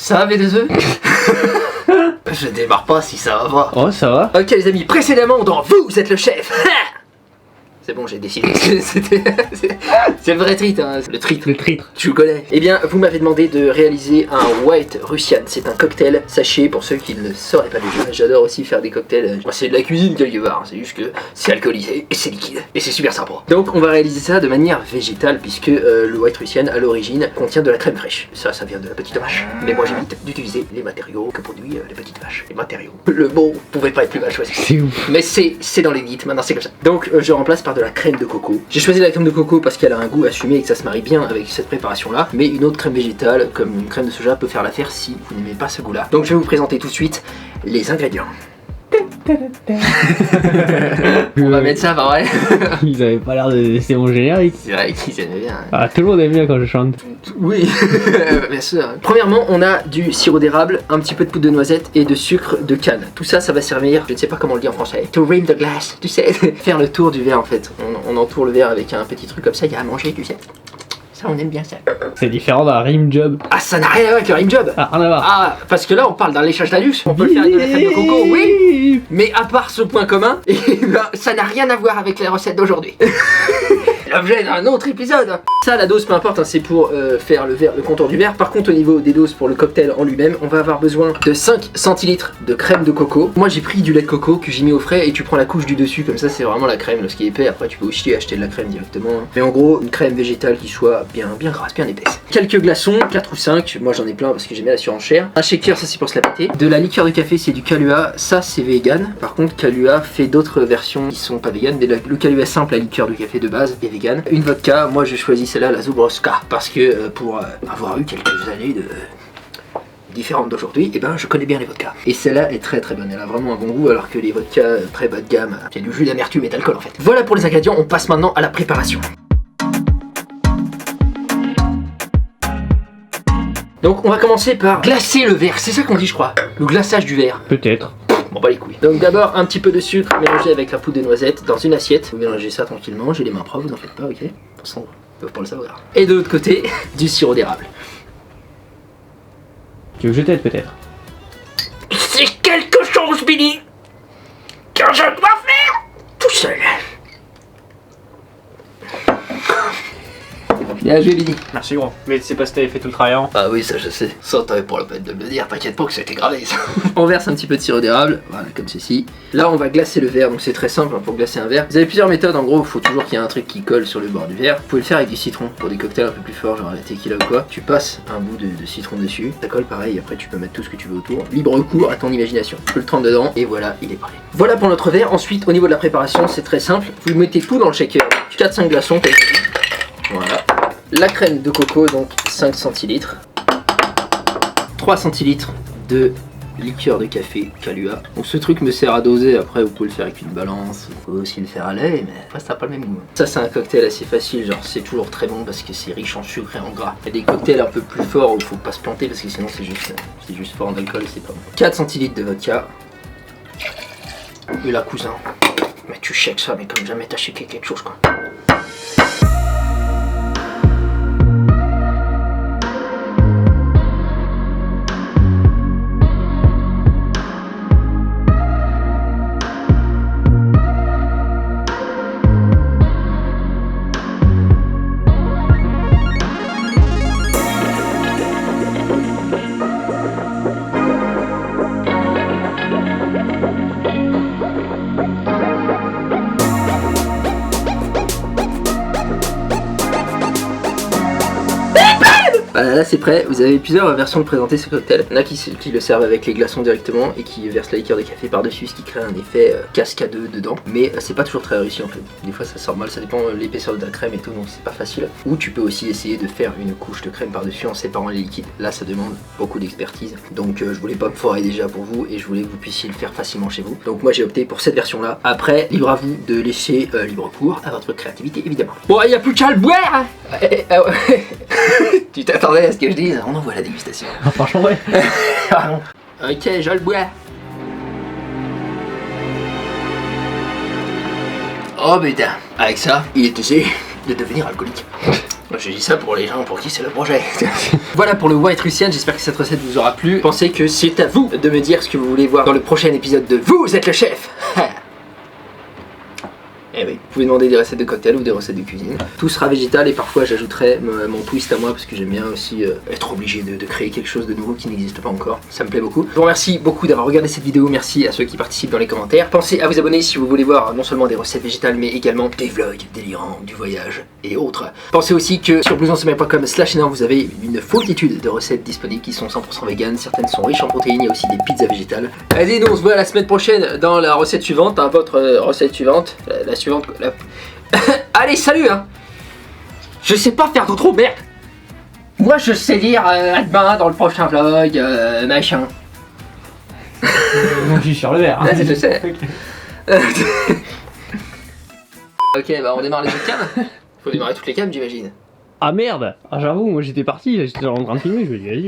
Ça va, V2E? Je démarre pas si ça va pas. Oh, ça va. Ok les amis, précédemment dans Vous êtes le chef. C'est bon, j'ai décidé. C'est le vrai treat, hein. Le treat. Le tritre. Tu le connais. Eh bien, vous m'avez demandé de réaliser un White Russian. C'est un cocktail. Sachez, pour ceux qui ne le sauraient pas déjà, j'adore aussi faire des cocktails. C'est de la cuisine quelque part. C'est juste que c'est alcoolisé et c'est liquide. Et c'est super sympa. Donc, on va réaliser ça de manière végétale, puisque le White Russian, à l'origine, contient de la crème fraîche. Ça vient de la petite vache. Mais moi, j'évite d'utiliser les matériaux que produit les petites vaches. Les matériaux. Le mot pouvait pas être plus mal choisi. C'est ouf. Mais c'est dans les mythes, maintenant c'est comme ça. Donc je remplace par de la crème de coco. J'ai choisi la crème de coco parce qu'elle a un goût assumé et que ça se marie bien avec cette préparation là. Mais une autre crème végétale, comme une crème de soja, peut faire l'affaire si vous n'aimez pas ce goût là. Donc je vais vous présenter tout de suite les ingrédients. On va mettre ça par vrai. Ils avaient pas l'air de... C'est mon générique. C'est vrai qu'ils aimaient bien. Ah, tout le monde aime bien quand je chante. Oui, bien sûr. Premièrement, on a du sirop d'érable, un petit peu de poudre de noisette et de sucre de canne. Tout ça, ça va servir, je ne sais pas comment on le dit en français, to rim the glass, tu sais, faire le tour du verre en fait. On entoure le verre avec un petit truc comme ça, il y a à manger, tu sais. Ça, on aime bien ça. C'est différent d'un rim job. Ah, ça n'a rien à voir avec le rim job. Ah, rien à voir. Ah, parce que là, on parle d'un léchage d'anus. On peut le faire avec de la crème de coco, oui. Mais à part ce point commun, ça n'a rien à voir avec les recettes d'aujourd'hui. L'objet d'un autre épisode. Ça, la dose, peu importe, hein, c'est pour faire le contour du verre. Par contre, au niveau des doses pour le cocktail en lui-même, on va avoir besoin de 5 centilitres de crème de coco. Moi, j'ai pris du lait de coco que j'ai mis au frais et tu prends la couche du dessus, comme ça, c'est vraiment la crème. Ce qui est épais, après, tu peux aussi acheter de la crème directement. Hein. Mais en gros, une crème végétale qui soit bien grasse, bien épaisse. Quelques glaçons, 4 ou 5. Moi, j'en ai plein parce que j'ai mis la surenchère. Un shaker, ça c'est pour se la péter. De la liqueur de café, c'est du Kahlua. Ça, c'est vegan. Par contre, Kahlua fait d'autres versions qui sont pas vegan. Le Kahlua simple, la liqueur de café de base, est vegan. Une vodka, moi j'ai choisi celle-là, la Zubrovska, parce que pour avoir eu quelques années de différentes d'aujourd'hui, et ben je connais bien les vodkas. Et celle-là est très bonne, elle a vraiment un bon goût, alors que les vodkas très bas de gamme, c'est du jus d'amertume et d'alcool en fait. Voilà pour les ingrédients, on passe maintenant à la préparation. Donc on va commencer par glacer le verre, c'est ça qu'on dit je crois, le glaçage du verre. Peut-être. Bon bah les couilles. Donc d'abord un petit peu de sucre mélangé avec la poudre de noisette dans une assiette. Vous mélangez ça tranquillement, j'ai les mains propres, vous en faites pas, ok? De toute façon, ils peuvent pas le savoir. Et de l'autre côté, du sirop d'érable. Tu veux que je t'aide peut-être? C'est quelque chose, Billy, que je dois faire tout seul. Bien joué, Billy. Merci gros. Mais c'est pas si t'avais fait tout le travail avant. Ah oui, ça je sais. Ça t'avais pas la peine de me le dire, t'inquiète pas que c'était gravé ça. On verse un petit peu de sirop d'érable, voilà, comme ceci. Là, on va glacer le verre, donc c'est très simple hein, pour glacer un verre. Vous avez plusieurs méthodes, en gros, il faut toujours qu'il y ait un truc qui colle sur le bord du verre. Vous pouvez le faire avec du citron pour des cocktails un peu plus forts, genre la tequila ou quoi. Tu passes un bout de citron dessus, ça colle pareil, après tu peux mettre tout ce que tu veux autour. Libre cours à ton imagination. Tu peux le tremper dedans et voilà, il est prêt. Voilà pour notre verre. Ensuite, au niveau de la préparation, c'est très simple. Vous mettez tout dans le shaker. 4-5 glaçons, comme je dis. Voilà. La crème de coco, donc 5 centilitres. 3 centilitres de liqueur de café Kahlua. Donc ce truc me sert à doser, après vous pouvez le faire avec une balance, vous pouvez aussi le faire à lait, mais après ça n'a pas le même goût. Ça c'est un cocktail assez facile, genre c'est toujours très bon parce que c'est riche en sucre et en gras. Il y a des cocktails un peu plus forts où il faut pas se planter parce que sinon c'est juste fort en alcool et c'est pas bon. 4 centilitres de vodka. Et là cousin, mais tu shakes ça mais comme jamais t'as shaké quelque chose quoi. Voilà, là c'est prêt, vous avez plusieurs versions de présenter ce cocktail. Il y en a qui le servent avec les glaçons directement et qui versent la liqueur de café par-dessus, ce qui crée un effet cascadeux dedans. Mais c'est pas toujours très réussi en fait. Des fois ça sort mal, ça dépend de l'épaisseur de la crème et tout, donc c'est pas facile. Ou tu peux aussi essayer de faire une couche de crème par-dessus en séparant les liquides. Là ça demande beaucoup d'expertise. Donc je voulais pas me foirer déjà pour vous et je voulais que vous puissiez le faire facilement chez vous. Donc moi j'ai opté pour cette version là. Après, libre à vous de laisser libre cours à votre créativité évidemment. Bon, il n'y a plus qu'à le boire. Tu t'attendais à ce que je dise? On envoie la dégustation. Ah, franchement, ouais. Ok, je le bois. Oh putain, avec ça, il est essayé de devenir alcoolique. Je dis ça pour les gens pour qui c'est le projet. Voilà pour le White Russian, j'espère que cette recette vous aura plu. Pensez que c'est à vous de me dire ce que vous voulez voir dans le prochain épisode de Vous êtes le chef. Eh oui, vous pouvez demander des recettes de cocktails ou des recettes de cuisine. Tout sera végétal et parfois j'ajouterai mon twist à moi parce que j'aime bien aussi être obligé de créer quelque chose de nouveau qui n'existe pas encore. Ça me plaît beaucoup. Je vous remercie beaucoup d'avoir regardé cette vidéo. Merci à ceux qui participent dans les commentaires. Pensez à vous abonner si vous voulez voir non seulement des recettes végétales mais également des vlogs délirants, du voyage et autres. Pensez aussi que sur blousoncemai.com/énorme vous avez une foultitude de recettes disponibles qui sont 100% véganes. Certaines sont riches en protéines, il y a aussi des pizzas végétales. Allez, nous on se voit la semaine prochaine dans la recette suivante, hein, votre recette suivante, la suivante. Allez, salut hein. Je sais pas faire d'outro, merde. Moi je sais dire à demain dans le prochain vlog, machin. Moi je suis sur le verre. Ah, je sais. Ok, bah on démarre les autres cams. Faut démarrer toutes les cams, j'imagine. Ah merde. Ah j'avoue, moi j'étais parti, j'étais en train de filmer, je me dis vas-y.